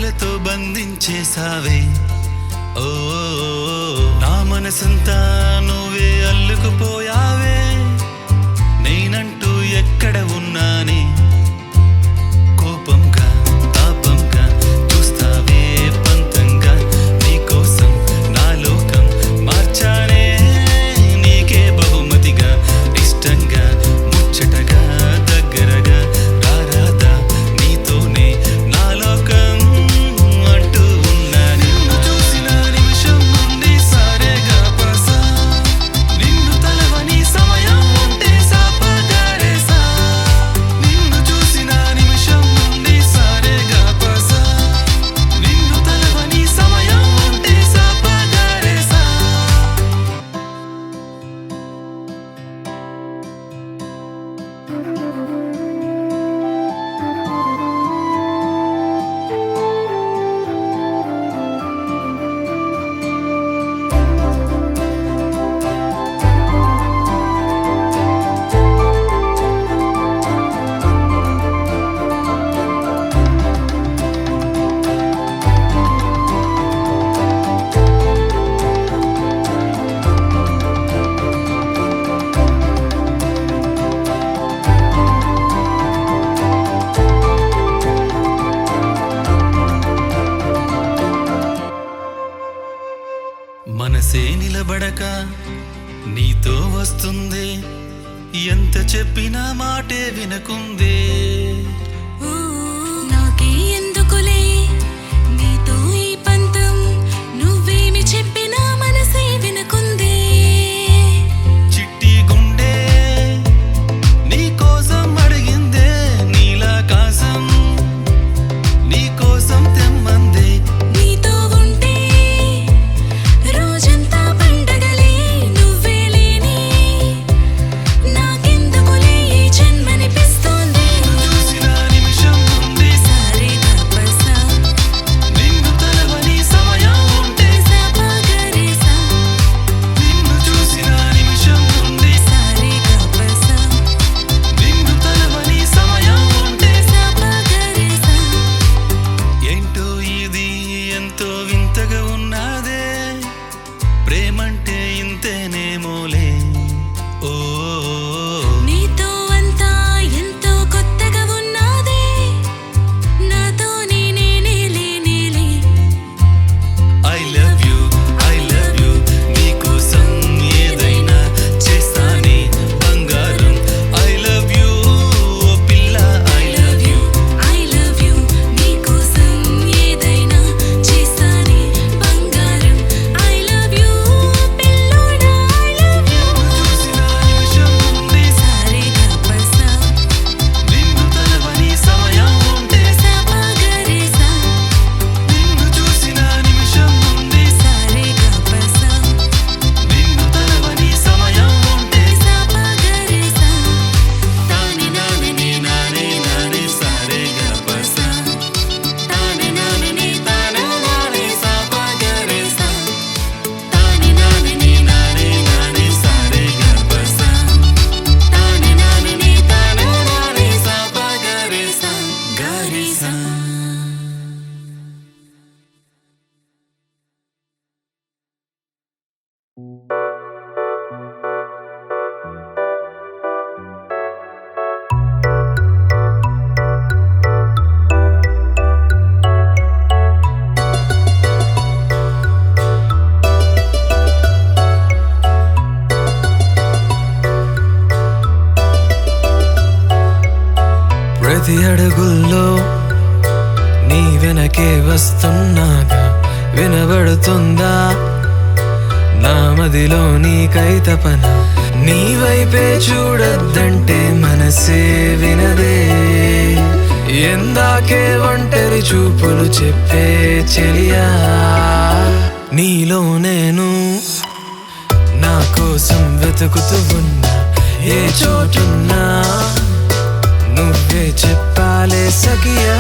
మాటలతో బంధించేసావే ఓ నా మనసంతా నువ్వే అల్లుకుపోయావే నేనంటూ ఎక్కడ ఉన్నానే కోపంగా తాపంగా చూస్తావే పంతంగా నీకోసం నా లోకం మార్చానే నీకే బహుమతిగా ఇష్టంగా ముచ్చటగా దగ్గరగా రారాదా నీతోనే నా లోకం అంటూ ఉన్నా నిన్ను చూసిన నిమిషం నుండి సారేగా పసా నిన్ను తలవని సమయం ఉంటే సాపగారేసా నిన్ను చూసిన నిమిషం నుండి సారేగా పసా నిన్ను తలవని సమయం ఉంటే సాపగారేసా మనసే నిలబడక నీతో వస్తుందే ఎంత చెప్పినా మాటే వినకుందే నాకే ఎందుకులే నీతో ఈ పంతం నువ్వేమి చెప్పినా మనసే వినకుందే చిట్టి గుండె నీ కోసం అడిగిందే నీలాకాశం నీ కోసం తెమ్మందే నీతో ఉంటే రోజంతా పండగలే నువ్వే లేని నాకెందుకులే ఈ జన్మనిపిస్తోంది చూసిన నిమిషం నుండి సారేగా పసా నిన్ను తలవని సమయం ఉంటే సాపగారేసా నిన్ను చూసిన నిమిషం నుండి సారేగా పసా నిన్ను తలవని సమయం ఉంటే సాపగారేసా ఏంటో ఇది ఎంతో వింతగా ఉన్నదే ప్రేమంటే ఇంతేనేమోలే ఓ నీతో అంతా ఎంతో కొత్తగా ఉన్నదే నాతో నేనే లేనేలే ఐ లవ్ యూ నీకోసం ఏదైనా చేస్తానే బంగారం ఐ లవ్ యూ ఓ పిల్ల I love you I love you నీకోసం ఏదైనా చేస్తానే బంగారం ఐ లవ్ యూ పిల్లోడా ఐ లవ్ యూ చూసిన నిమిషం నుండి సారేగా పసా నిన్ను తలవని సమయం ఉంటే సాపగారేసా నిన్ను చూసిన నిమిషం నుండి సారేగా పసా నిన్ను తలవని సమయం ఉంటే సాపగారేసా తాని నాని నాని నాని సారేగా పసా తాని నాని తాని నాని సాపగారేసా తాని నాని నాని నాని సారేగా పసా తాని నాని తాని నాని సాపగారేసా గారేసా ప్రతి అడుగుల్లో నీ వెనకే వస్తున్నాగా వినబడుతుందా నా మదిలో నీకై తపన నీ వైపే చూడొద్దంటే మనసే వినదే ఎందాకే ఒంటరి చూపులు చెప్పే చెలియా నీలో నేను నా కోసం వెతుకుతూ ఉన్నా ఏ చోటున్నా నువ్వే చెప్పాలే సఖియా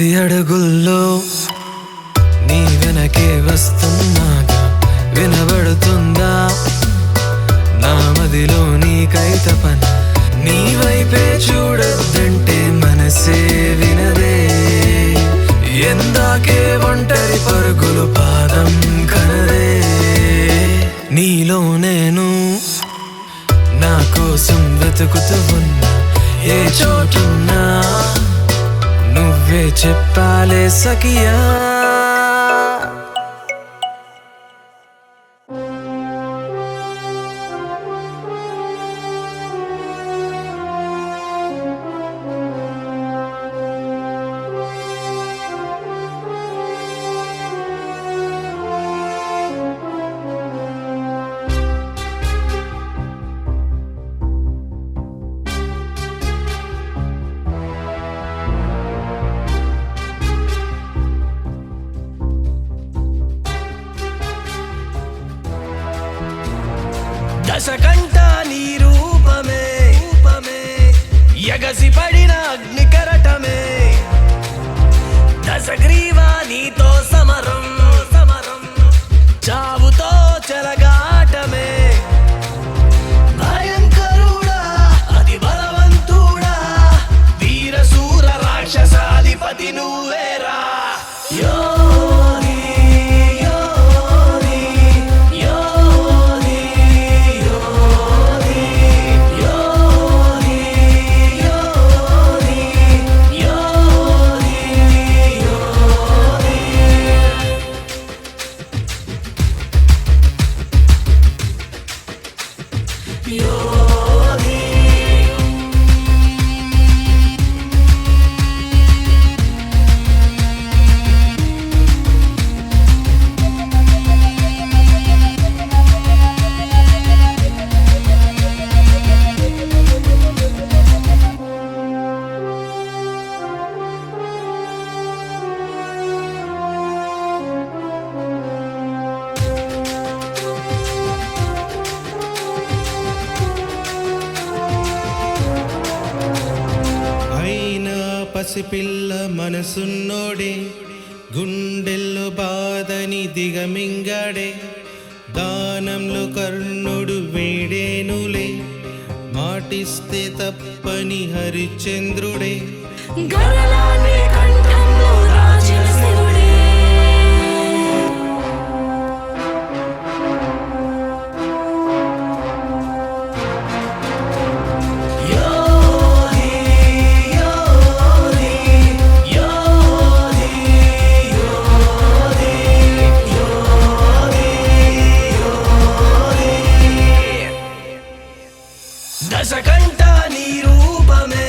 ప్రతి అడుగుల్లో నీ వెనకే వస్తున్నాగా వినబడుతుందా నా మదిలో నీకై తపన నీ వైపే చూడొద్దంటే మనసే వినదే ఎందాకే ఒంటరి పరుగులు పాదం కనదే నీలో నేను నా కోసం వెతుకుతూ ఉన్నా ఏ చోటున్నా నువ్వే చెప్పాలే సఖియా దశకంఠ నీ రూపమే ఎగసి పడిన అగ్ని కరటమే దశగ్రీవా నీతో సమరం చావుతో చెలగాటమే భయంకరుడా అతి బలవంతుడా వీరశూర రాక్షసాధిపతి నువ్వేరా పసిపిల్ల మనసున్నోడే గుండెల్లో బాధని దిగమింగాడే దానంలో కర్ణుడు వేడేనులే మాటిస్తే తప్పని హరిశ్చంద్రుడే గరళానే కంఠంలో రాజన శివుడే దశకంఠ నీ రూపమే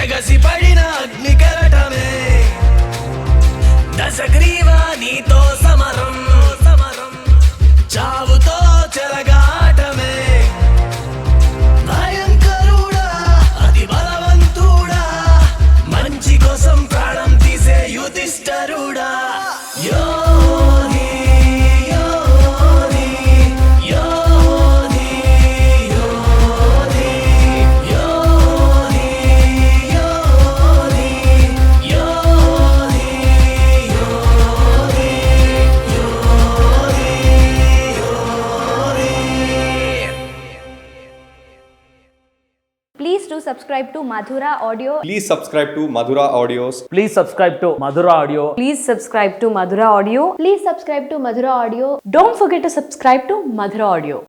ఎగసి పడిన అగ్ని కరటమే దశగ్రీవా నీతో సమరం చావుతో చెలగాటమే భయంకరుడా అతి బలవంతుడా మంచి కోసం ప్రాణం తీసే యుధిష్ఠరుడా Please do subscribe to Madhura Audio. Please subscribe to Madhura Audios. Please subscribe to Madhura Audio. Please subscribe to Madhura Audio. Please subscribe to Madhura Audio. Don't forget to subscribe to Madhura Audio.